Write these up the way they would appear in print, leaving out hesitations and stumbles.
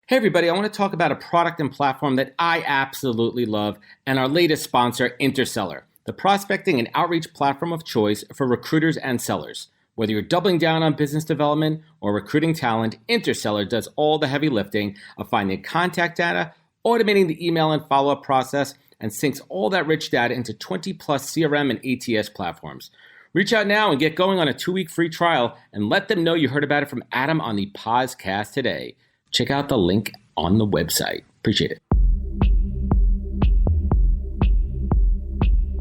Hey everybody, I want to talk about a product and platform that I absolutely love and our latest sponsor, Interseller, the prospecting and outreach platform of choice for recruiters and sellers. Whether you're doubling down on business development or recruiting talent, Interseller does all the heavy lifting of finding contact data, automating the email and follow-up process, and syncs all that rich data into 20 plus CRM and ATS platforms. Reach out now and get going on a 2-week free trial and let them know you heard about it from Adam on the podcast today. Check out the link on the website. Appreciate it.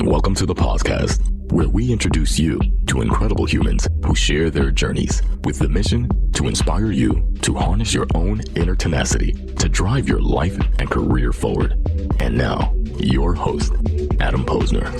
Welcome to the podcast, where we introduce you to incredible humans who share their journeys with the mission to inspire you to harness your own inner tenacity to drive your life and career forward. And now, your host, Adam Posner.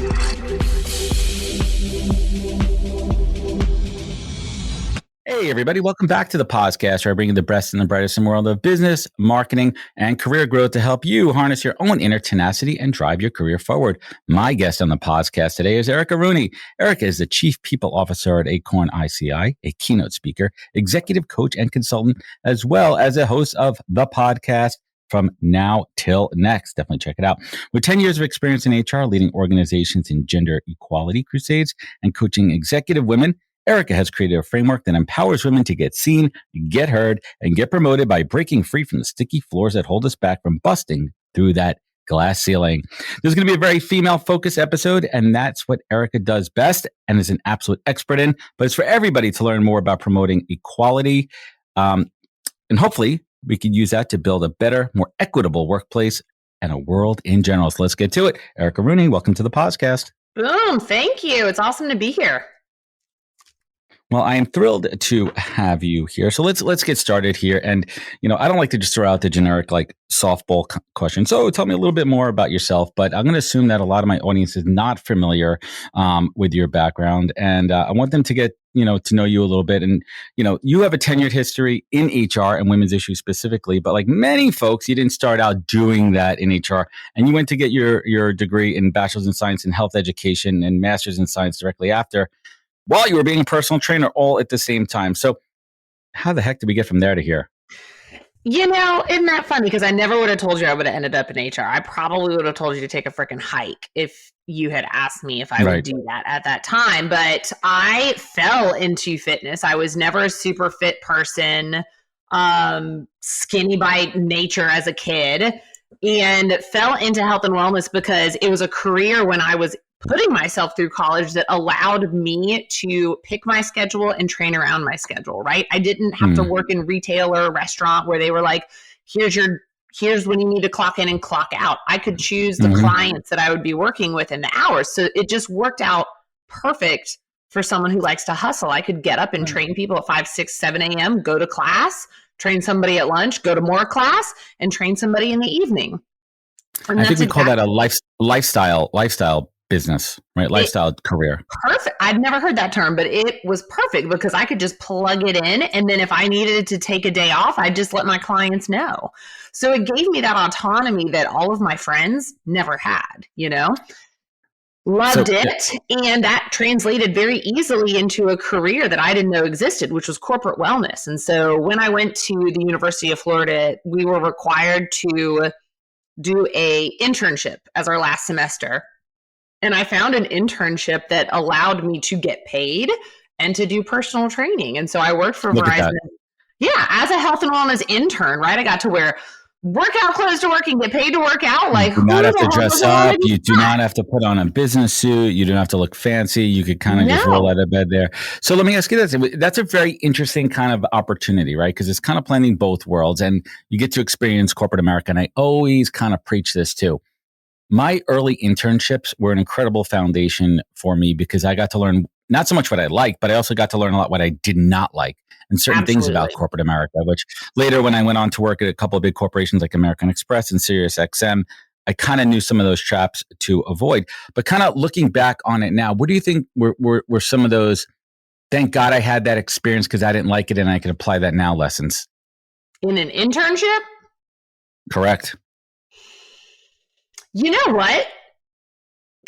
Hey, everybody. Welcome back to the podcast, where I bring you the best and the brightest in the world of business, marketing, and career growth to help you harness your own inner tenacity and drive your career forward. My guest on the podcast today is Erica Rooney. Erica is the Chief People Officer at Acorn ICI, a keynote speaker, executive coach, and consultant, as well as a host of the podcast From Now Till Next. Definitely check it out. With 10 years of experience in HR, leading organizations in gender equality crusades and coaching executive women, Erica has created a framework that empowers women to get seen, get heard, and get promoted by breaking free from the sticky floors that hold us back from busting through that glass ceiling. This is going to be a very female-focused episode, and that's what Erica does best and is an absolute expert in. But it's for everybody to learn more about promoting equality. And hopefully, we can use that to build a better, more equitable workplace and a world in general. So let's get to it. Erica Rooney, welcome to the podcast. Boom. Thank you. It's awesome to be here. Well, I am thrilled to have you here. So let's get started here. And, I don't like to just throw out the generic softball question. So tell me a little bit more about yourself, but I'm going to assume that a lot of my audience is not familiar with your background. And I want them to get, to know you a little bit. And, you have a tenured history in HR and women's issues specifically, but like many folks, you didn't start out doing that in HR, and you went to get your degree in Bachelor's in Science in Health Education and Master's in Science directly after, while you were being a personal trainer all at the same time. So how the heck did we get from there to here? Isn't that funny? Because I never would have told you I would have ended up in HR. I probably would have told you to take a freaking hike if you had asked me if I would do that at that time. But I fell into fitness. I was never a super fit person, skinny by nature as a kid, and fell into health and wellness because it was a career when I was putting myself through college that allowed me to pick my schedule and train around my schedule, right? I didn't have to work in retail or a restaurant where they were like, here's when you need to clock in and clock out. I could choose the clients that I would be working with in the hours. So it just worked out perfect for someone who likes to hustle. I could get up and train people at 5, 6, 7 a.m., go to class, train somebody at lunch, go to more class, and train somebody in the evening. And I think we call that a lifestyle business, right? Lifestyle career. Perfect. I'd never heard that term, but it was perfect because I could just plug it in. And then if I needed to take a day off, I'd just let my clients know. So it gave me that autonomy that all of my friends never had, Loved it. And that translated very easily into a career that I didn't know existed, which was corporate wellness. And so when I went to the University of Florida, we were required to do a internship as our last semester. And I found an internship that allowed me to get paid and to do personal training. And so I worked for Verizon. Yeah, as a health and wellness intern, right? I got to wear workout clothes to work and get paid to work out. You do not have to dress up. You do not have to put on a business suit. You don't have to look fancy. You could kind of just roll out of bed there. So let me ask you this. That's a very interesting kind of opportunity, right? Because it's kind of blending both worlds, and you get to experience corporate America. And I always kind of preach this too. My early internships were an incredible foundation for me because I got to learn not so much what I liked, but I also got to learn a lot what I did not like and certain things about corporate America, which later when I went on to work at a couple of big corporations like American Express and SiriusXM, I kind of knew some of those traps to avoid. But kind of looking back on it now, what do you think were some of those, thank God I had that experience because I didn't like it and I can apply that now lessons? In an internship? Correct. You know what?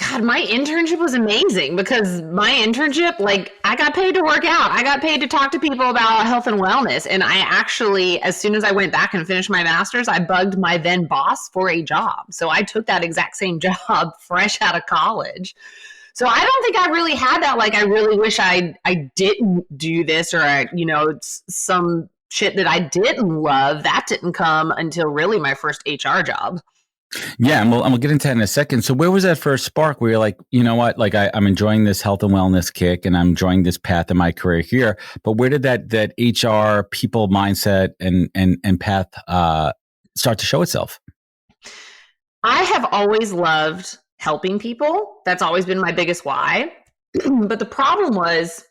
God, my internship was amazing because my internship, like, I got paid to work out. I got paid to talk to people about health and wellness. And I actually, as soon as I went back and finished my master's, I bugged my then boss for a job. So I took that exact same job fresh out of college. So I don't think I really had that. Like, I really wish I didn't do this, or, some shit that I didn't love. That didn't come until really my first HR job. Yeah, and we'll get into that in a second. So where was that first spark where you're like, you know what, like I'm enjoying this health and wellness kick and I'm enjoying this path in my career here. But where did that HR people mindset and path start to show itself? I have always loved helping people. That's always been my biggest why. But the problem was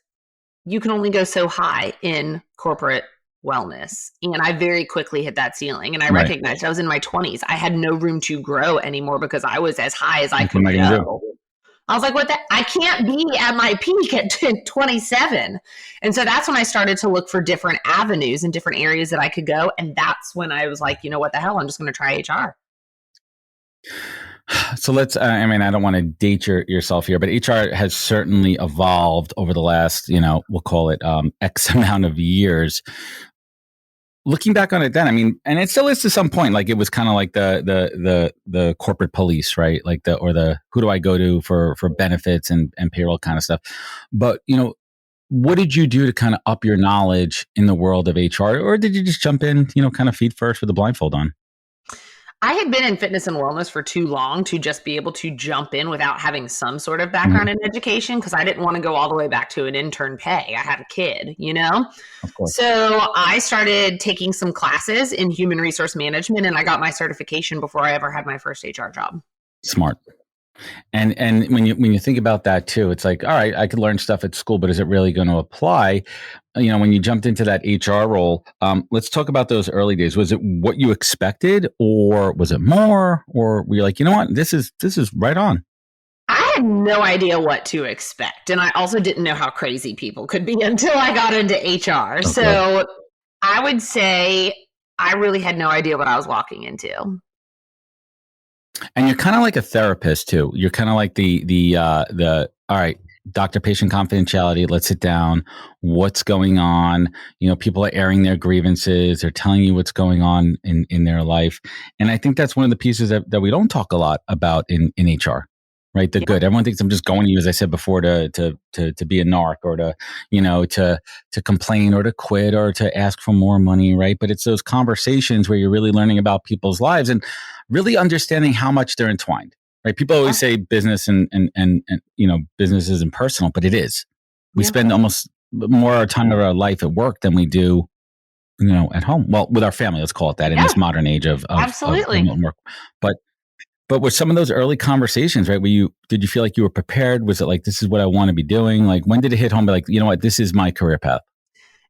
you can only go so high in corporate wellness. And I very quickly hit that ceiling. And I recognized I was in my 20s. I had no room to grow anymore because I was as high as I could go. I was like, what I can't be at my peak at 27. And so that's when I started to look for different avenues and different areas that I could go. And that's when I was like, you know what the hell? I'm just going to try HR. So let's, I don't want to date yourself here, but HR has certainly evolved over the last, we'll call it X amount of years. Looking back on it then, and it still is to some point, like it was kind of like the corporate police, right? Like who do I go to for benefits and payroll kind of stuff. But, what did you do to kind of up your knowledge in the world of HR? Or did you just jump in, kind of feet first with a blindfold on? I had been in fitness and wellness for too long to just be able to jump in without having some sort of background in education, because I didn't want to go all the way back to an intern pay. I had a kid, Of course. So I started taking some classes in human resource management, and I got my certification before I ever had my first HR job. Smart. And when you think about that too, it's like, all right, I could learn stuff at school, but is it really going to apply? When you jumped into that HR role, let's talk about those early days. Was it what you expected, or was it more, or were you like, you know what, this is right on? I had no idea what to expect. And I also didn't know how crazy people could be until I got into HR. Okay. So I would say I really had no idea what I was walking into. And you're kind of like a therapist too. You're kind of like the all right, doctor-patient confidentiality. Let's sit down. What's going on? People are airing their grievances. They're telling you what's going on in their life. And I think that's one of the pieces that we don't talk a lot about in HR, right? The good. Everyone thinks I'm just going to you, as I said before, to be a narc, or to complain, or to quit, or to ask for more money, right? But it's those conversations where you're really learning about people's lives and really understanding how much they're entwined, right? People always say business and business isn't personal, but it is. We spend almost more of our time of our life at work than we do, at home. Well, with our family, let's call it that, in this modern age of absolutely remote work. But with some of those early conversations, right? Did you feel like you were prepared? Was it like, this is what I want to be doing? Like, when did it hit home? Like, you know what, this is my career path.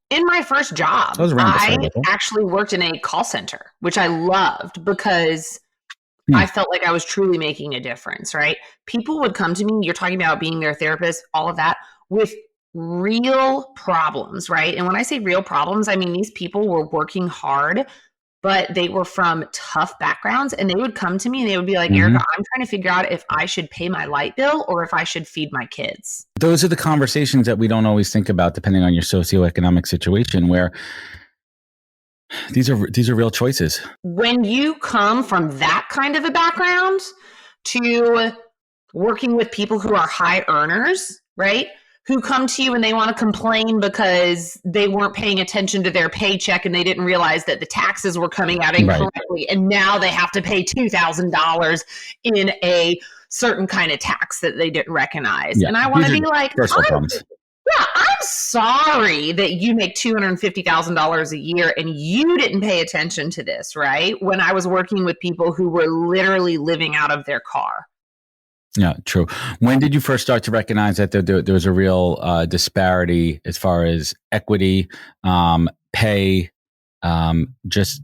In my first job, I actually worked in a call center, which I loved because I felt like I was truly making a difference, right? People would come to me, you're talking about being their therapist, all of that, with real problems, right? And when I say real problems, I mean, these people were working hard, but they were from tough backgrounds, and they would come to me and they would be like, Erica, I'm trying to figure out if I should pay my light bill or if I should feed my kids. Those are the conversations that we don't always think about, depending on your socioeconomic situation, where these are real choices. When you come from that kind of a background to working with people who are high earners, right? Who come to you and they want to complain because they weren't paying attention to their paycheck and they didn't realize that the taxes were coming out incorrectly. Right. And now they have to pay $2,000 in a certain kind of tax that they didn't recognize. Yeah. And I want to be like, I'm sorry that you make $250,000 a year and you didn't pay attention to this, right? When I was working with people who were literally living out of their car. Yeah, true. When did you first start to recognize that there was a real disparity as far as equity, pay, just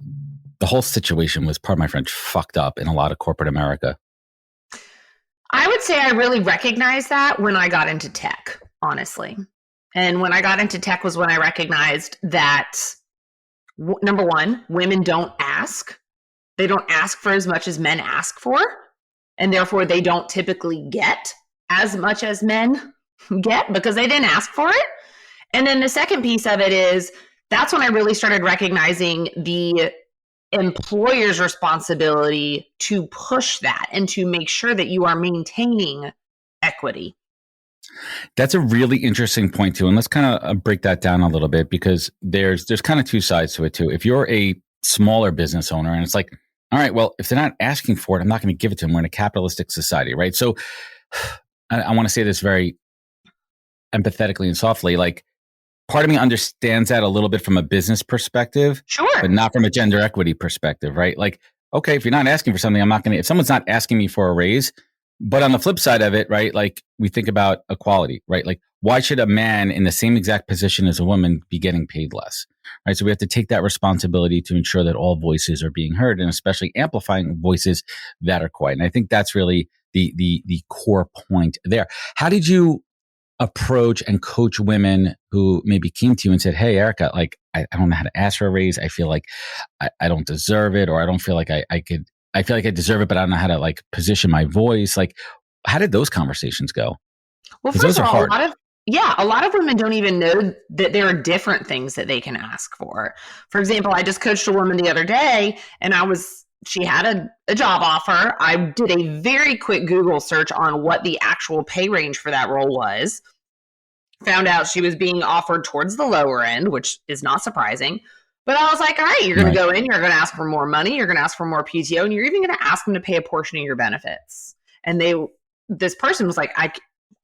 the whole situation was, pardon my French, fucked up in a lot of corporate America? I would say I really recognized that when I got into tech, honestly. And when I got into tech was when I recognized that, number one, women don't ask. They don't ask for as much as men ask for. and therefore they don't typically get as much as men get because they didn't ask for it. And then the second piece of it is that's when I really started recognizing the employer's responsibility to push that and to make sure that you are maintaining equity. That's a really interesting point too. And let's kind of break that down a little bit, because there's kind of two sides to it too. If you're a smaller business owner and it's like, all right, well, if they're not asking for it, I'm not going to give it to them. We're in a capitalistic society, right? So I want to say this very empathetically and softly, like part of me understands that a little bit from a business perspective, sure, but not from a gender equity perspective, right? Like, okay, if you're not asking for something, I'm not going to, if someone's not asking me for a raise, but on the flip side of it, right? Like we think about equality, right? Like why should a man in the same exact position as a woman be getting paid less, right? So we have to take that responsibility to ensure that all voices are being heard, and especially amplifying voices that are quiet. And I think that's really the core point there. How did you approach and coach women who maybe came to you and said, hey, Erica, like, I don't know how to ask for a raise. I feel like I don't deserve it, or I don't feel like I feel like I deserve it, but I don't know how to like position my voice. Like, how did those conversations go? Well, first of all, a lot of women don't even know that there are different things that they can ask for. For example, I just coached a woman the other day, and she had a job offer. I did a very quick Google search on what the actual pay range for that role was. Found out she was being offered towards the lower end, which is not surprising. But I was like, all right, you're going to go in, you're going to ask for more money, you're going to ask for more PTO, and you're even going to ask them to pay a portion of your benefits. And this person was like,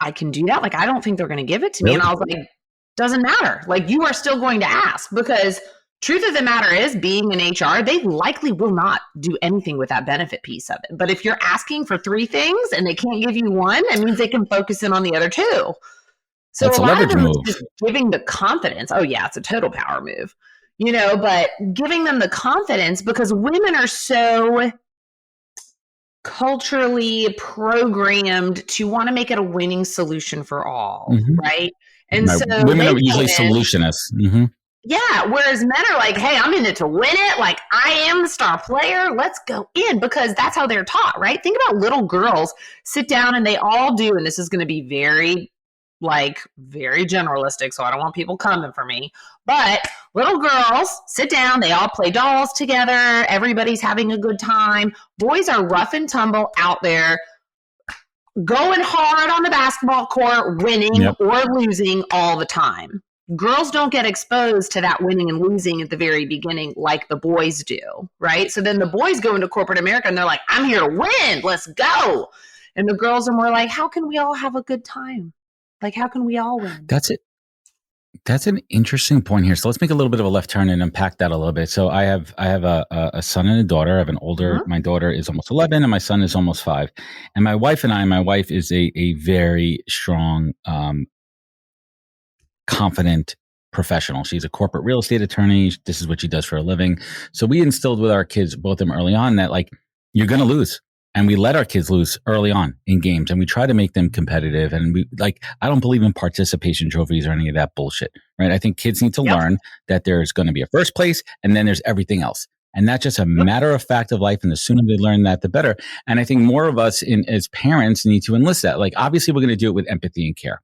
I can do that. Like, I don't think they're going to give it to me. And I was like, doesn't matter. Like, you are still going to ask, because truth of the matter is, being in HR, they likely will not do anything with that benefit piece of it. But if you're asking for 3 things and they can't give you one, that means they can focus in on the other 2. So that's a leverage move. Just giving the confidence. Oh yeah, it's a total power move. But giving them the confidence, because women are so culturally programmed to want to make it a winning solution for all, right? And so women are usually solutionists. Mm-hmm. Yeah, whereas men are like, hey, I'm in it to win it. Like, I am the star player. Let's go in, because that's how they're taught, right? Think about little girls sit down and they all do, and this is going to be very generalistic, so I don't want people coming for me. But little girls sit down, they all play dolls together, everybody's having a good time. Boys are rough and tumble out there, going hard on the basketball court, winning or losing all the time. Girls don't get exposed to that winning and losing at the very beginning like the boys do, right? So then the boys go into corporate America and they're like, I'm here to win, let's go. And the girls are more like, how can we all have a good time? Like, how can we all win? That's it. That's an interesting point here. So let's make a little bit of a left turn and unpack that a little bit. So I have a son and a daughter. I have an older, my daughter is almost 11 and my son is almost 5. And my wife is a very strong, confident professional. She's a corporate real estate attorney. This is what she does for a living. So we instilled with our kids, both of them early on, that like, you're going to lose. And we let our kids lose early on in games, and we try to make them competitive. And I don't believe in participation trophies or any of that bullshit, right? I think kids need to learn that there's going to be a first place and then there's everything else. And that's just a matter of fact of life. And the sooner they learn that, the better. And I think more of us as parents need to enlist that. Like, obviously we're going to do it with empathy and care.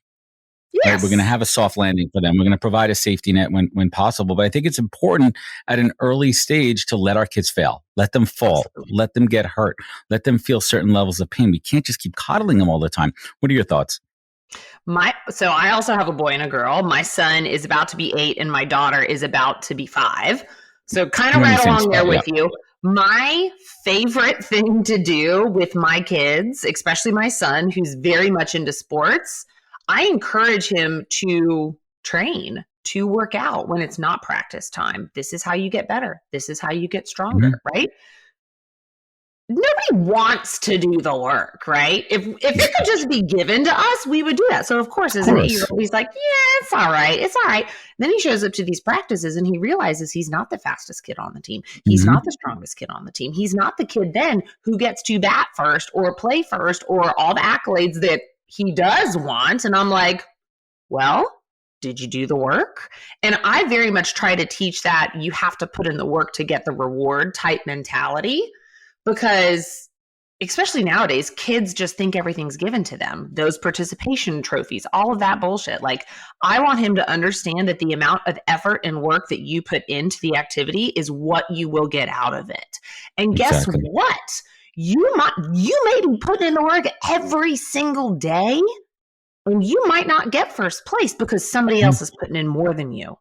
Yes. Right? We're going to have a soft landing for them. We're going to provide a safety net when possible. But I think it's important at an early stage to let our kids fail, let them fall, let them get hurt, let them feel certain levels of pain. We can't just keep coddling them all the time. What are your thoughts? So I also have a boy and a girl. My son is about to be 8 and my daughter is about to be 5. So kind of right along there with you. My favorite thing to do with my kids, especially my son, who's very much into sports, I encourage him to train, to work out when it's not practice time. This is how you get better. This is how you get stronger, right? Nobody wants to do the work, right? If it could just be given to us, we would do that. So of course, as an 8-year-old, he's like, yeah, it's all right. It's all right. Then he shows up to these practices and he realizes he's not the fastest kid on the team. He's not the strongest kid on the team. He's not the kid then who gets to bat first or play first or all the accolades that he does want. And I'm like, well, did you do the work? And I very much try to teach that you have to put in the work to get the reward type mentality, because especially nowadays, kids just think everything's given to them. Those participation trophies, all of that bullshit. Like, I want him to understand that the amount of effort and work that you put into the activity is what you will get out of it. And guess what? You may be putting in the work every single day, and you might not get first place because somebody else is putting in more than you.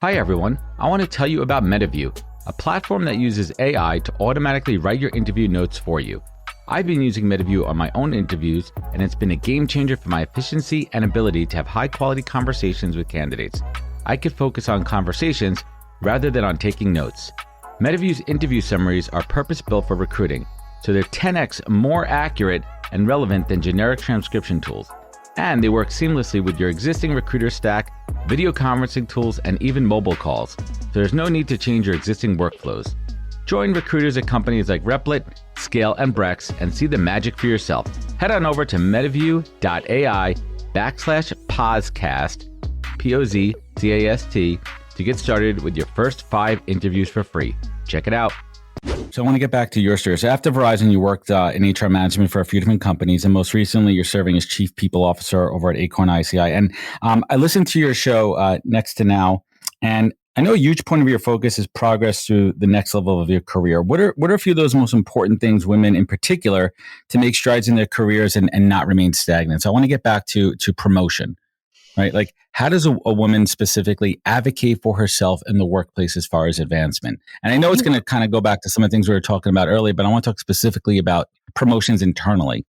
Hi, everyone. I want to tell you about MetaView, a platform that uses AI to automatically write your interview notes for you. I've been using MetaView on my own interviews, and it's been a game changer for my efficiency and ability to have high-quality conversations with candidates. I could focus on conversations rather than on taking notes. MetaView's interview summaries are purpose-built for recruiting, so they're 10x more accurate and relevant than generic transcription tools. And they work seamlessly with your existing recruiter stack, video conferencing tools, and even mobile calls. So there's no need to change your existing workflows. Join recruiters at companies like Replit, Scale, and Brex and see the magic for yourself. Head on over to metaview.ai/Pozcast, Pozcast, to get started with your first 5 interviews for free. Check it out. So I want to get back to your story. So after Verizon, you worked in HR management for a few different companies, and most recently, you're serving as Chief People Officer over at Acorn ICI. And I listened to your show, Next to Now, and I know a huge point of your focus is progress through the next level of your career. What are a few of those most important things, women in particular, to make strides in their careers and not remain stagnant? So I want to get back to promotion, right? Like, how does a woman specifically advocate for herself in the workplace as far as advancement? And I know it's going to kind of go back to some of the things we were talking about earlier, but I want to talk specifically about promotions internally.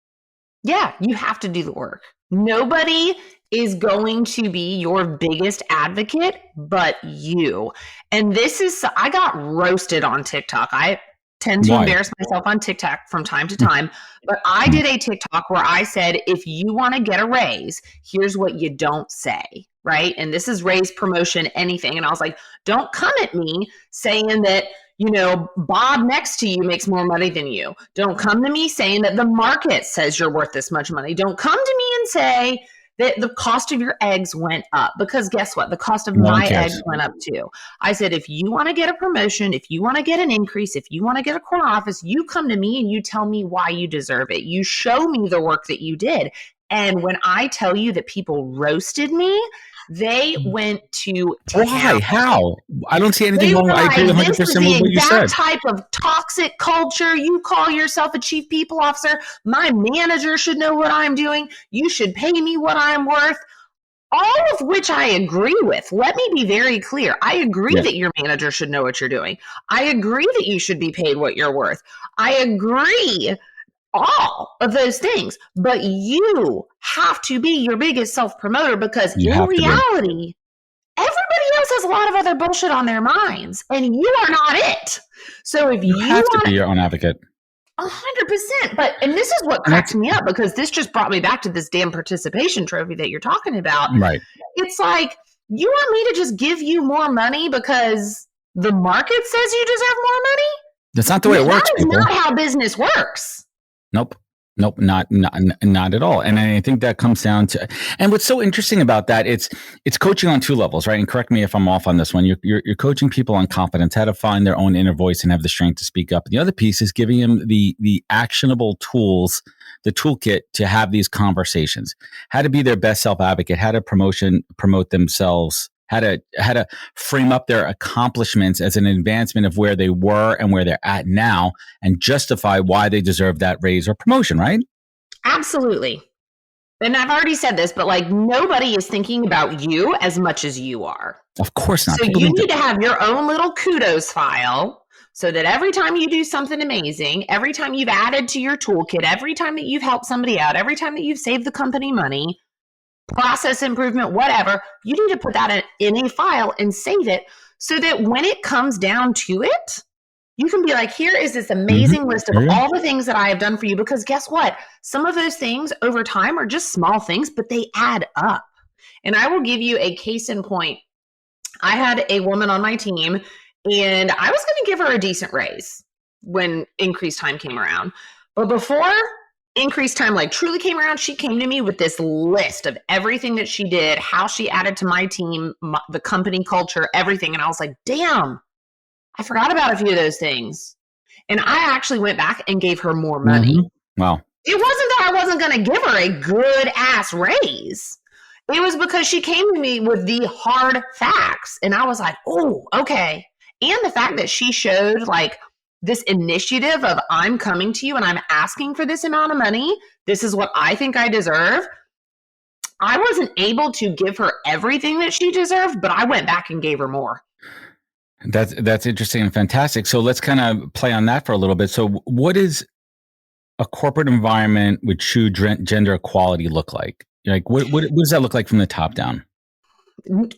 Yeah, you have to do the work. Nobody is going to be your biggest advocate but you. And I got roasted on TikTok. I tend to embarrass myself on TikTok from time to time, but I did a TikTok where I said, if you want to get a raise, here's what you don't say, right? And this is raise, promotion, anything. And I was like, don't come at me saying that, Bob next to you makes more money than you. Don't come to me saying that the market says you're worth this much money. Don't come to me and say that the cost of your eggs went up, because guess what? The cost of my eggs went up too. I said, if you want to get a promotion, if you want to get an increase, if you want to get a corner office, you come to me and you tell me why you deserve it. You show me the work that you did. And when I tell you that people roasted me, they went to town. Why? How? I don't see anything wrong. I agree 100% with what you said. That type of toxic culture. You call yourself a chief people officer. My manager should know what I'm doing. You should pay me what I'm worth. All of which I agree with. Let me be very clear. I agree that your manager should know what you're doing. I agree that you should be paid what you're worth. I agree all of those things, but you have to be your biggest self-promoter, because in reality, everybody else has a lot of other bullshit on their minds, and you are not it. So if you have to be your own advocate, 100%. And this is what cracks me up, because this just brought me back to this damn participation trophy that you're talking about. Right? It's like, you want me to just give you more money because the market says you deserve more money? That's not the way it works. That is not how business works. Nope, not at all. And I think that comes down to, and what's so interesting about that, it's coaching on 2 levels, right? And correct me if I'm off on this one. You're coaching people on confidence, how to find their own inner voice and have the strength to speak up. And the other piece is giving them the actionable tools, the toolkit to have these conversations, how to be their best self advocate, how to promote themselves, how to frame up their accomplishments as an advancement of where they were and where they're at now, and justify why they deserve that raise or promotion, right? Absolutely. And I've already said this, but nobody is thinking about you as much as you are. Of course not. So you need to have your own little kudos file, so that every time you do something amazing, every time you've added to your toolkit, every time that you've helped somebody out, every time that you've saved the company money, process improvement, whatever, you need to put that in a file and save it, so that when it comes down to it, you can be like, here is this amazing list of all the things that I have done for you. Because guess what? Some of those things over time are just small things, but they add up. And I will give you a case in point. I had a woman on my team, and I was going to give her a decent raise when increased time came around. But before increased time truly came around, she came to me with this list of everything that she did, how she added to my team, the company culture, everything. And I was like, damn, I forgot about a few of those things. And I actually went back and gave her more money. Mm-hmm. Wow. It wasn't that I wasn't going to give her a good ass raise. It was because she came to me with the hard facts. And I was like, oh, okay. And the fact that she showed like this initiative of I'm coming to you and I'm asking for this amount of money. This is what I think I deserve. I wasn't able to give her everything that she deserved, but I went back and gave her more. That's interesting and fantastic. So let's kind of play on that for a little bit. So what is a corporate environment with true gender equality look like? Like what does that look like from the top down?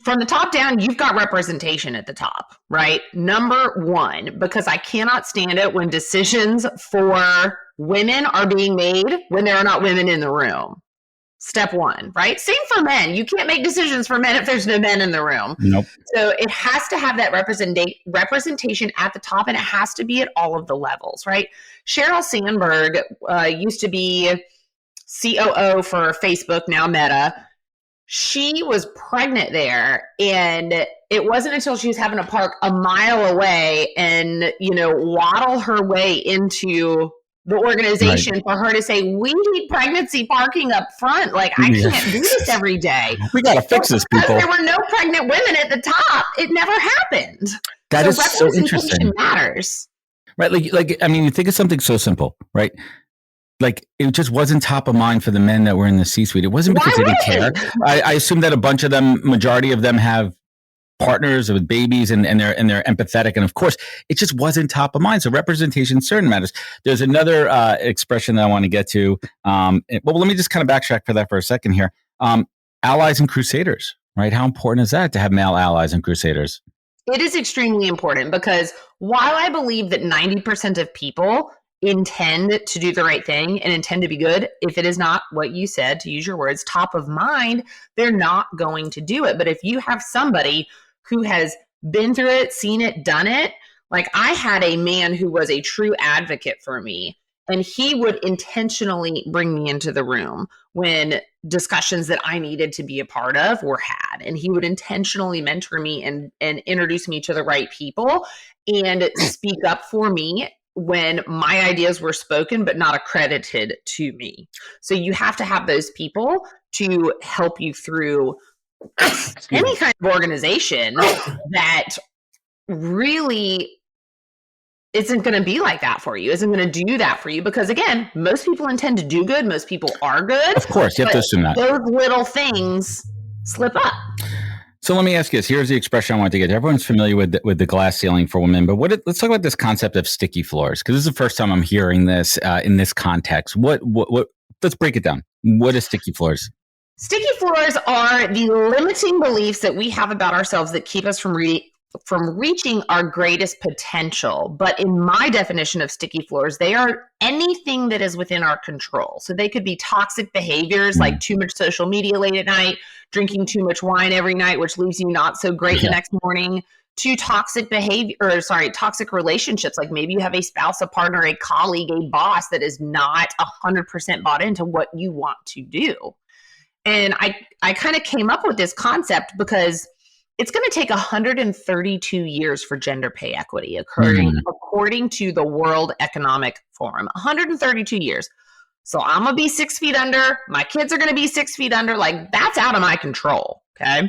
From the top down, you've got representation at the top, right? Number one, because I cannot stand it when decisions for women are being made when there are not women in the room. Step one, right? Same for men. You can't make decisions for men if there's no men in the room. Nope. So it has to have that representation at the top, and it has to be at all of the levels, right? Sheryl Sandberg used to be COO for Facebook, now Meta. She was pregnant there, and it wasn't until she was having to park a mile away and, waddle her way into the organization for her to say, we need pregnancy parking up front. Like, I can't do this every day. We got to fix this, people. There were no pregnant women at the top. It never happened. That is so interesting. Matters. Right. Like, I mean, you think of something so simple, right? Like, it just wasn't top of mind for the men that were in the C-suite. It wasn't because they didn't care. I assume that a bunch of them, majority of them have partners with babies and they're empathetic. And of course, it just wasn't top of mind. So representation certainly matters. There's another expression that I want to get to. Well, let me just kind of backtrack for that for a second here. Allies and Crusaders, right? How important is that to have male allies and Crusaders? It is extremely important because while I believe that 90% of people intend to do the right thing and intend to be good, if it is not what you said, to use your words, top of mind, they're not going to do it. But if you have somebody who has been through it, seen it, done it, like I had a man who was a true advocate for me, and he would intentionally bring me into the room when discussions that I needed to be a part of were had. And he would intentionally mentor me and introduce me to the right people and speak up for me when my ideas were spoken but not accredited to me. So you have to have those people to help you through any kind of organization that really isn't going to be like that for you, isn't going to do that for you. Because again, most people intend to do good. Most people are good. Of course, you have to assume that. Those little things slip up. So let me ask you this. Here's the expression I want to get. Everyone's familiar with the glass ceiling for women, but let's talk about this concept of sticky floors, because this is the first time I'm hearing this in this context. What? Let's break it down. What is sticky floors? Sticky floors are the limiting beliefs that we have about ourselves that keep us from reaching our greatest potential. But in my definition of sticky floors, they are anything that is within our control. So they could be toxic behaviors like too much social media late at night, drinking too much wine every night, which leaves you not so great the next morning, to toxic relationships. Like maybe you have a spouse, a partner, a colleague, a boss that is not 100% bought into what you want to do. And I kind of came up with this concept because it's going to take 132 years for gender pay equity according to the World Economic Forum. 132 years. So I'm going to be 6 feet under. My kids are going to be 6 feet under. Like, that's out of my control. Okay.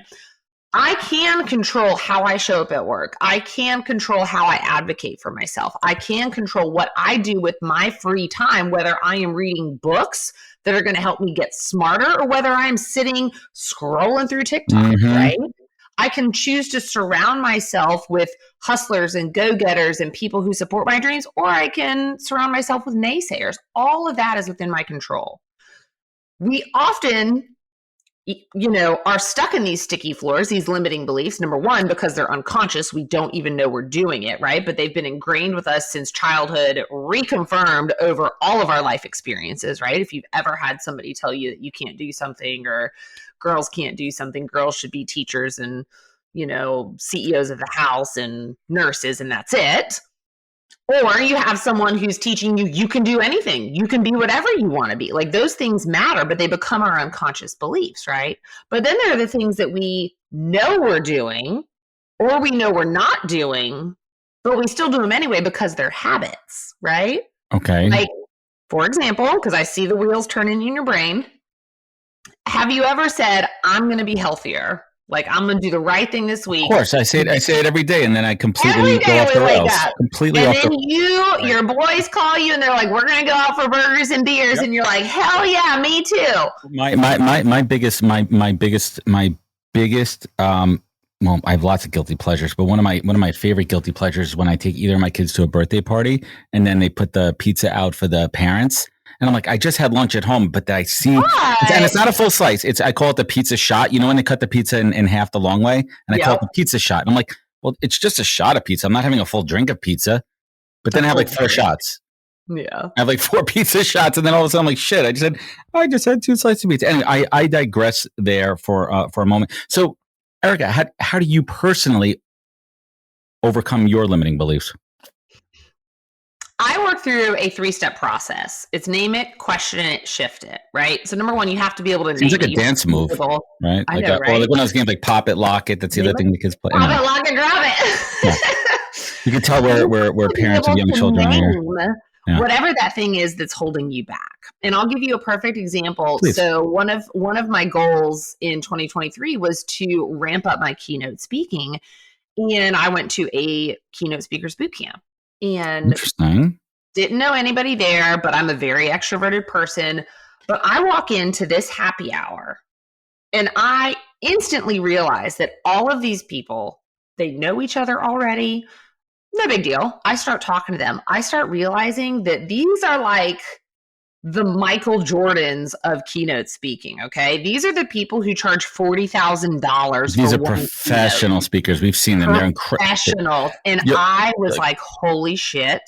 I can control how I show up at work. I can control how I advocate for myself. I can control what I do with my free time, whether I am reading books that are going to help me get smarter or whether I'm sitting scrolling through TikTok, right? I can choose to surround myself with hustlers and go-getters and people who support my dreams, or I can surround myself with naysayers. All of that is within my control. We often, are stuck in these sticky floors, these limiting beliefs. Number one, because they're unconscious. We don't even know we're doing it, right? But they've been ingrained with us since childhood, reconfirmed over all of our life experiences, right? If you've ever had somebody tell you that you can't do something or girls can't do something, girls should be teachers and, CEOs of the house and nurses, and that's it. Or you have someone who's teaching you can do anything. You can be whatever you want to be. Like, those things matter, but they become our unconscious beliefs, right? But then there are the things that we know we're doing or we know we're not doing, but we still do them anyway because they're habits, right? Okay. Like, for example, because I see the wheels turning in your brain, have you ever said, I'm going to be healthier? Like, I'm going to do the right thing this week. Of course, I say it every day, and then I completely every day go off the rails. Completely and off then the your boys call you, and they're like, we're going to go out for burgers and beers, and you're like, hell yeah, me too. My biggest well, I have lots of guilty pleasures, but one of my favorite guilty pleasures is when I take either of my kids to a birthday party, and then they put the pizza out for the parents. And I'm like, I just had lunch at home, but I see, and it's not a full slice. I call it the pizza shot. You know, when they cut the pizza in half the long way, and I call it the pizza shot. And I'm like, well, it's just a shot of pizza. I'm not having a full drink of pizza, but then I have like 4 shots. Yeah. I have like 4 pizza shots. And then all of a sudden I'm like, shit, I just had 2 slices of pizza. Anyway, I digress there for a moment. So Erica, how do you personally overcome your limiting beliefs? I work through a 3-step process. It's name it, question it, shift it, right? So number 1, you have to be able to name it. Seems like a dance move, right? I know, right? Or like one of those games like Pop It, Lock It. That's the other thing the kids play. Pop it, lock it, drop it. Yeah. You can tell where parents of young children are here. Yeah. Whatever that thing is that's holding you back. And I'll give you a perfect example. Please. So one of my goals in 2023 was to ramp up my keynote speaking. And I went to a keynote speakers boot camp. And interesting. Didn't know anybody there, but I'm a very extroverted person. But I walk into this happy hour and I instantly realize that all of these people, they know each other already. No big deal. I start talking to them. I start realizing that these are like the Michael Jordans of keynote speaking, okay? These are the people who charge $40,000. These are professional speakers. We've seen them. They're incredible. Professionals. And I was like, holy shit,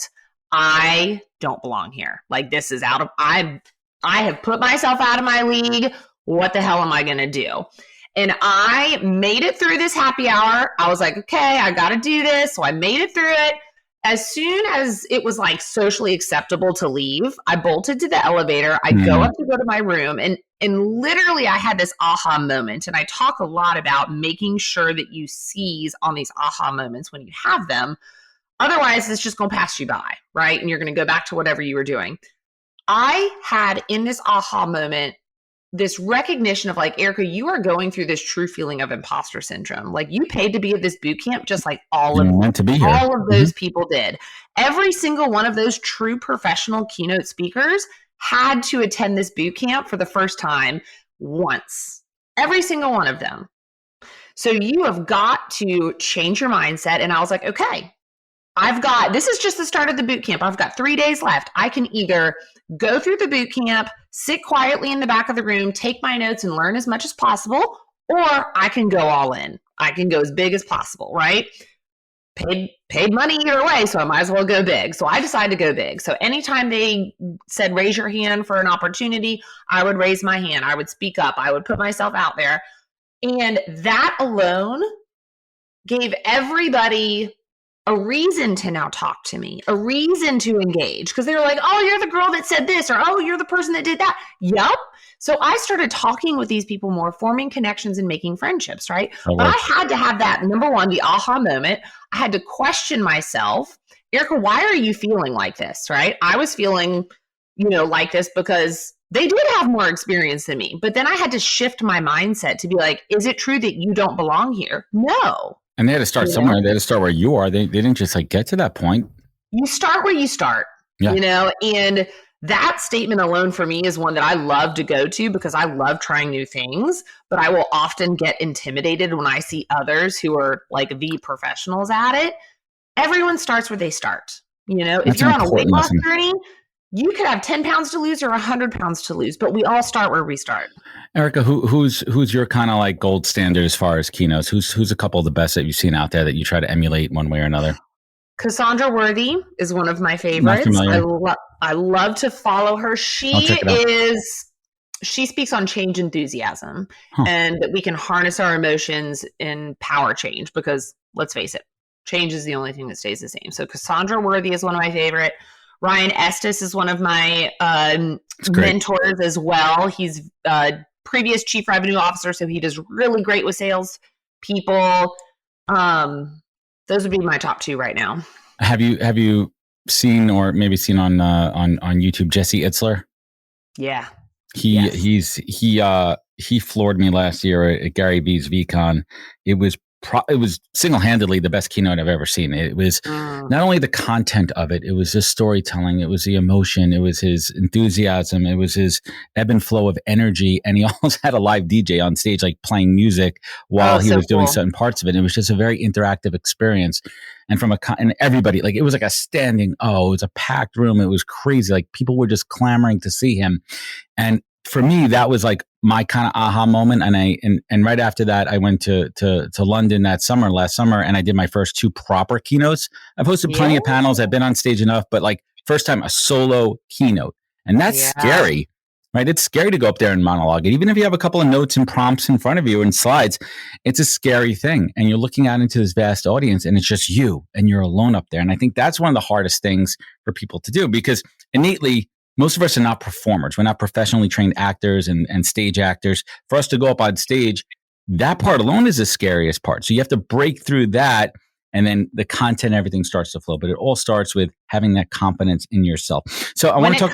I don't belong here. Like, this is out of, I have put myself out of my league. What the hell am I going to do? And I made it through this happy hour. I was like, okay, I got to do this. So I made it through it. As soon as it was like socially acceptable to leave, I bolted to the elevator. I go up to go to my room, and literally I had this aha moment. And I talk a lot about making sure that you seize on these aha moments when you have them. Otherwise, it's just going to pass you by, right? And you're going to go back to whatever you were doing. I had in this aha moment this recognition of like, Erica, you are going through this true feeling of imposter syndrome. Like, you paid to be at this boot camp, just like all of those people did. Every single one of those true professional keynote speakers had to attend this boot camp for the first time once. Every single one of them. So you have got to change your mindset. And I was like, okay, this is just the start of the boot camp. I've got 3 days left. I can either go through the boot camp, sit quietly in the back of the room, take my notes and learn as much as possible, or I can go all in. I can go as big as possible, right? Paid money either way, so I might as well go big. So I decided to go big. So anytime they said, raise your hand for an opportunity, I would raise my hand. I would speak up. I would put myself out there. And that alone gave everybody a reason to now talk to me, a reason to engage, because they were like, oh, you're the girl that said this, or oh, you're the person that did that. Yep. So I started talking with these people more, forming connections and making friendships, right? But I had to have that, number 1, the aha moment. I had to question myself. Erica, why are you feeling like this, right? I was feeling, like this because they did have more experience than me. But then I had to shift my mindset to be like, is it true that you don't belong here? No. And they had to start somewhere. They had to start where you are. They didn't just like get to that point. You start where you start, and that statement alone for me is one that I love to go to because I love trying new things, but I will often get intimidated when I see others who are like the professionals at it. Everyone starts where they start. If you're on a weight loss journey, you could have 10 pounds to lose or 100 pounds to lose, but we all start where we start. Erica, who's your kind of like gold standard as far as keynotes? Who's a couple of the best that you've seen out there that you try to emulate one way or another? Cassandra Worthy is one of my favorites. I love to follow her. She speaks on change enthusiasm and that we can harness our emotions in power change, because let's face it, change is the only thing that stays the same. So Cassandra Worthy is one of my favorite. Ryan Estes is one of my mentors as well. He's previous chief revenue officer, so he does really great with sales people. Those would be my top 2 right now. Have you seen, or maybe seen on YouTube, Jesse Itzler? Yeah. He floored me last year at Gary Vee's VCon. It was single-handedly the best keynote I've ever seen. It was not only the content of it, it was his storytelling, it was the emotion, it was his enthusiasm, it was his ebb and flow of energy, and he also had a live DJ on stage, like playing music while he was doing certain parts of it. It was just a very interactive experience. And and everybody, like, it was like a standing, it was a packed room. It was crazy. Like, people were just clamoring to see him. And for me, that was like my kind of aha moment. And right after that, I went to London last summer, and I did my first 2 proper keynotes. I've hosted plenty of panels. I've been on stage enough, but like, first time a solo keynote. And that's scary, right? It's scary to go up there and monologue. And even if you have a couple of notes and prompts in front of you and slides, it's a scary thing. And you're looking out into this vast audience, and it's just you, and you're alone up there. And I think that's one of the hardest things for people to do, because innately, most of us are not performers. We're not professionally trained actors and stage actors. For us to go up on stage, that part alone is the scariest part. So you have to break through that, and then the content, everything starts to flow. But it all starts with having that confidence in yourself. So I want to talk,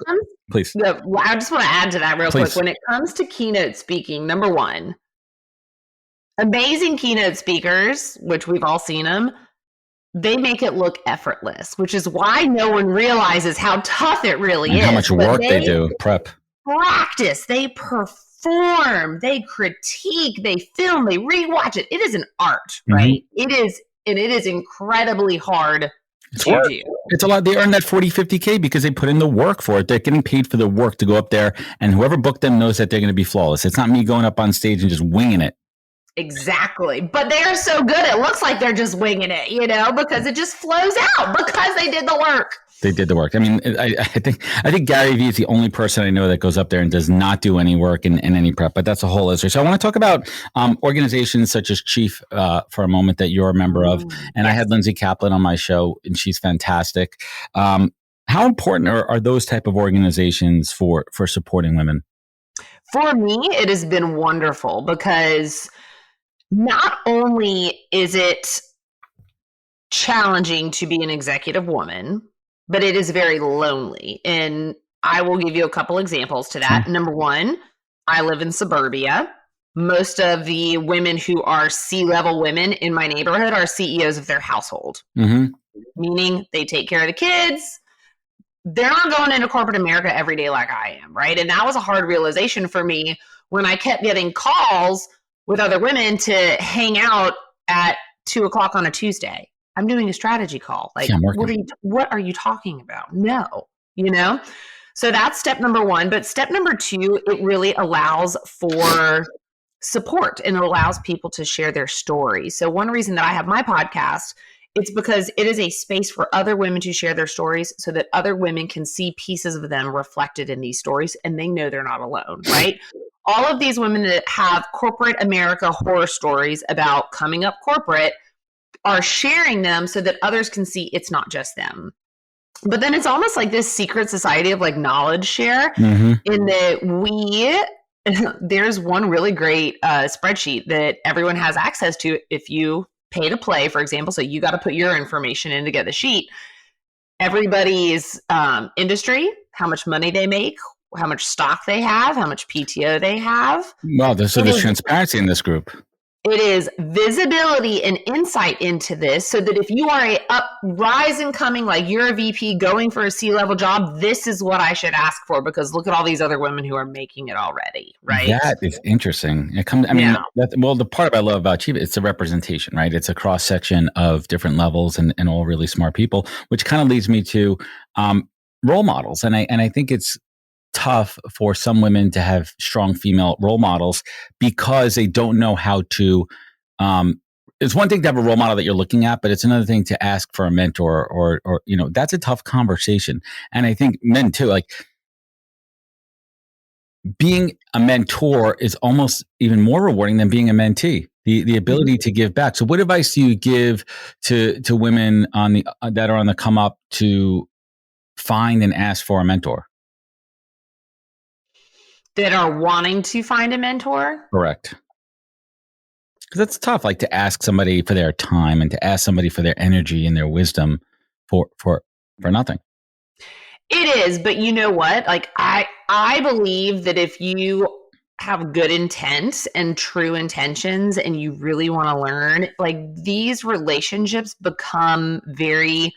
please. I just want to add to that real quick. When it comes to keynote speaking, number one, amazing keynote speakers, which we've all seen them, they make it look effortless, which is why no one realizes how tough it really is. How much work they do, prep. Practice, they perform, they critique, they film, they rewatch it. It is an art, right? It is incredibly hard to do. It's a lot. They earn that 40, 50K because they put in the work for it. They're getting paid for the work to go up there, and whoever booked them knows that they're going to be flawless. It's not me going up on stage and just winging it. Exactly. But they are so good, it looks like they're just winging it, because it just flows out because they did the work. They did the work. I mean, I think Gary Vee is the only person I know that goes up there and does not do any work in any prep, but that's a whole other. So I want to talk about organizations such as Chief for a moment that you're a member of. And I had Lindsay Kaplan on my show, and she's fantastic. How important are those type of organizations for supporting women? For me, it has been wonderful because not only is it challenging to be an executive woman, but it is very lonely. And I will give you a couple examples to that. Number one, I live in suburbia. Most of the women who are C-level women in my neighborhood are CEOs of their household, meaning they take care of the kids. They're not going into corporate America every day like I am, right? And that was a hard realization for me when I kept getting calls with other women to hang out at 2:00 on a Tuesday. I'm doing a strategy call. Like, what are you talking about? No, So that's step number one. But step number two, it really allows for support, and it allows people to share their stories. So one reason that I have my podcast, it's because it is a space for other women to share their stories so that other women can see pieces of them reflected in these stories, and they know they're not alone, right? All of these women that have corporate America horror stories about coming up corporate are sharing them so that others can see it's not just them. But then it's almost like this secret society of like knowledge share in that there's one really great spreadsheet that everyone has access to if you pay to play, for example. So you got to put your information in to get the sheet. Everybody's industry, how much money they make, how much stock they have, how much PTO they have. Wow, there's transparency in this group. It is visibility and insight into this so that if you are a rise and coming, like you're a VP going for a C-level job, this is what I should ask for because look at all these other women who are making it already, right? That is interesting. The part I love about Chief, it's a representation, right? It's a cross-section of different levels and all really smart people, which kind of leads me to role models. And I think it's tough for some women to have strong female role models because they don't know how to it's one thing to have a role model that you're looking at, but it's another thing to ask for a mentor or that's a tough conversation. And I think men too, like being a mentor is almost even more rewarding than being a mentee. The ability to give back. So what advice do you give to women that are on the come up to find and ask for a mentor? That are wanting to find a mentor? Correct. Because it's tough, like to ask somebody for their time and to ask somebody for their energy and their wisdom. for nothing. It is, but you know what? Like I believe that if you have good intent and true intentions and you really want to learn, like these relationships become they're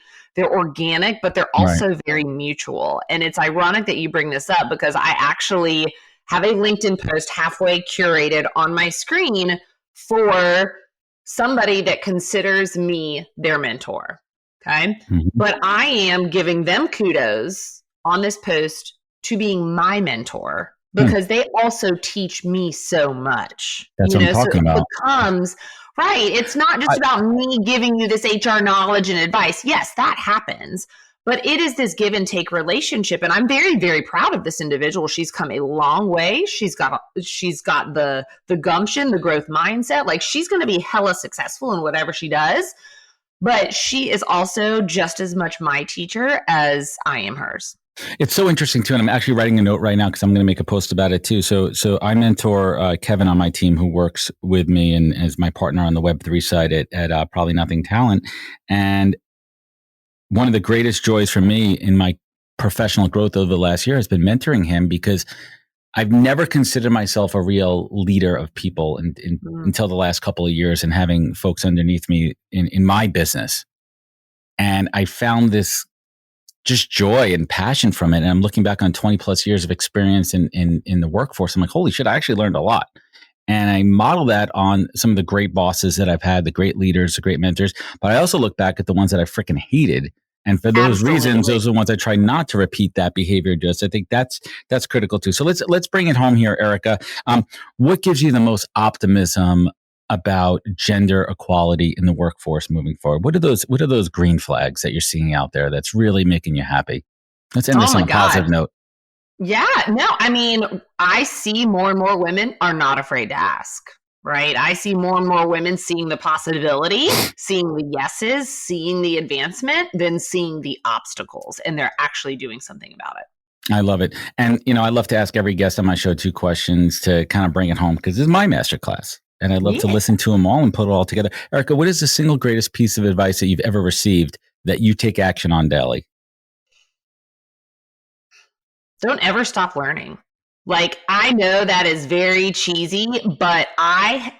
organic, but they're also very mutual. And it's ironic that you bring this up because I actually have a LinkedIn post halfway curated on my screen for somebody that considers me their mentor. Okay. Mm-hmm. But I am giving them kudos on this post to being my mentor because they also teach me so much. That's what I'm talking about. It becomes, right. It's not just about me giving you this HR knowledge and advice. Yes, that happens. But it is this give and take relationship. And I'm very, very proud of this individual. She's come a long way. She's got the gumption, the growth mindset. Like she's going to be hella successful in whatever she does. But she is also just as much my teacher as I am hers. It's so interesting too. And I'm actually writing a note right now because I'm going to make a post about it too. So I mentor Kevin on my team who works with me and as my partner on the Web3 side at Probably Nothing Talent. And one of the greatest joys for me in my professional growth over the last year has been mentoring him because I've never considered myself a real leader of people until the last couple of years and having folks underneath me in my business. And I found this just joy and passion from it. And I'm looking back on 20 plus years of experience in the workforce. I'm like, holy shit, I actually learned a lot. And I model that on some of the great bosses that I've had, the great leaders, the great mentors. But I also look back at the ones that I freaking hated. And for those reasons, those are the ones I try not to repeat that behavior. Just I think that's critical too. So let's bring it home here, Erica. What gives you the most optimism about gender equality in the workforce moving forward? What are those green flags that you're seeing out there that's really making you happy? Let's end this on a positive note. Yeah, no, I mean, I see more and more women are not afraid to ask, right? I see more and more women seeing the possibility, seeing the yeses, seeing the advancement, than seeing the obstacles, and they're actually doing something about it. I love it. And, I love to ask every guest on my show 2 questions to kind of bring it home because this is my masterclass. And I love to listen to them all and put it all together. Erica, what is the single greatest piece of advice that you've ever received that you take action on daily? Don't ever stop learning. Like, I know that is very cheesy, but I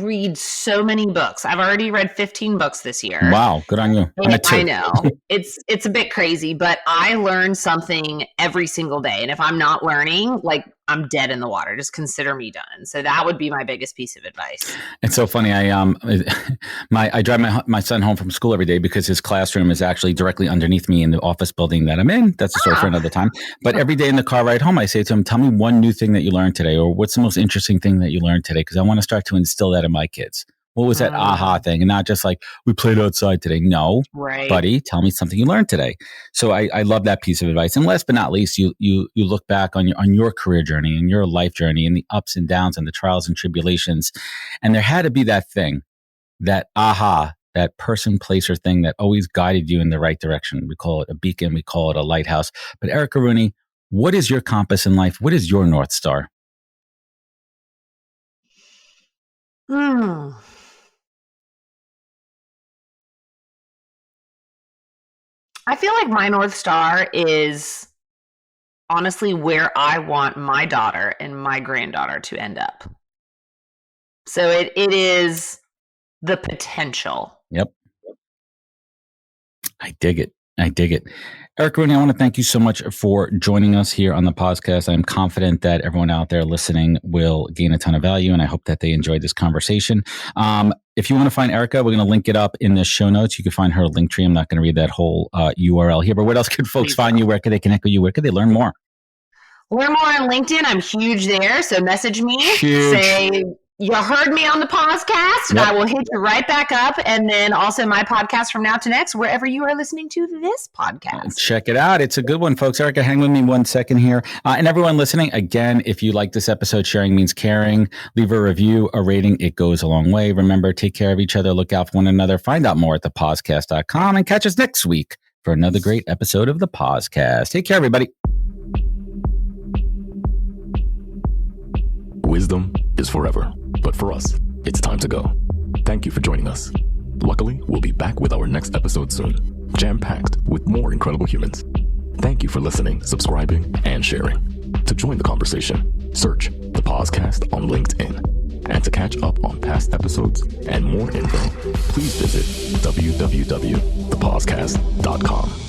read so many books. I've already read 15 books this year. Wow, good on you. I know. It's a bit crazy, but I learn something every single day. And if I'm not learning, like, I'm dead in the water. Just consider me done. So that would be my biggest piece of advice. It's so funny. I drive my son home from school every day because his classroom is actually directly underneath me in the office building that I'm in. That's a story for another time. But every day in the car ride home, I say to him, tell me one new thing that you learned today, or what's the most interesting thing that you learned today? Because I want to start to instill that in my kids. What was that aha thing? And not just like, we played outside today. No, buddy, tell me something you learned today. So I love that piece of advice. And last but not least, you look back on your career journey and your life journey and the ups and downs and the trials and tribulations. And there had to be that thing, that aha, that person, place, or thing that always guided you in the right direction. We call it a beacon. We call it a lighthouse. But Erica Rooney, what is your compass in life? What is your North Star? I feel like my North Star is honestly where I want my daughter and my granddaughter to end up. So it is the potential. Yep. I dig it. Erica Rooney, I want to thank you so much for joining us here on the podcast. I'm confident that everyone out there listening will gain a ton of value, and I hope that they enjoyed this conversation. If you want to find Erica, we're going to link it up in the show notes. You can find her link tree. I'm not going to read that whole URL here, but what else could folks find you? Where could they connect with you? Where could they learn more? Learn more on LinkedIn. I'm huge there. So message me. Say, you heard me on the podcast, and I will hit you right back up. And then also my podcast From Now to Next, wherever you are listening to this podcast. Check it out. It's a good one, folks. Erica, hang with me 1 second here. And everyone listening, again, if you like this episode, sharing means caring. Leave a review, a rating. It goes a long way. Remember, take care of each other. Look out for one another. Find out more at thepodcast.com and catch us next week for another great episode of The Podcast. Take care, everybody. Wisdom is forever, but for us, it's time to go. Thank you for joining us. Luckily, we'll be back with our next episode soon. jam-packed with more incredible humans. Thank you for listening, subscribing, and sharing. To join the conversation, search the podcast on LinkedIn. And to catch up on past episodes and more info, please visit www.thepodcast.com.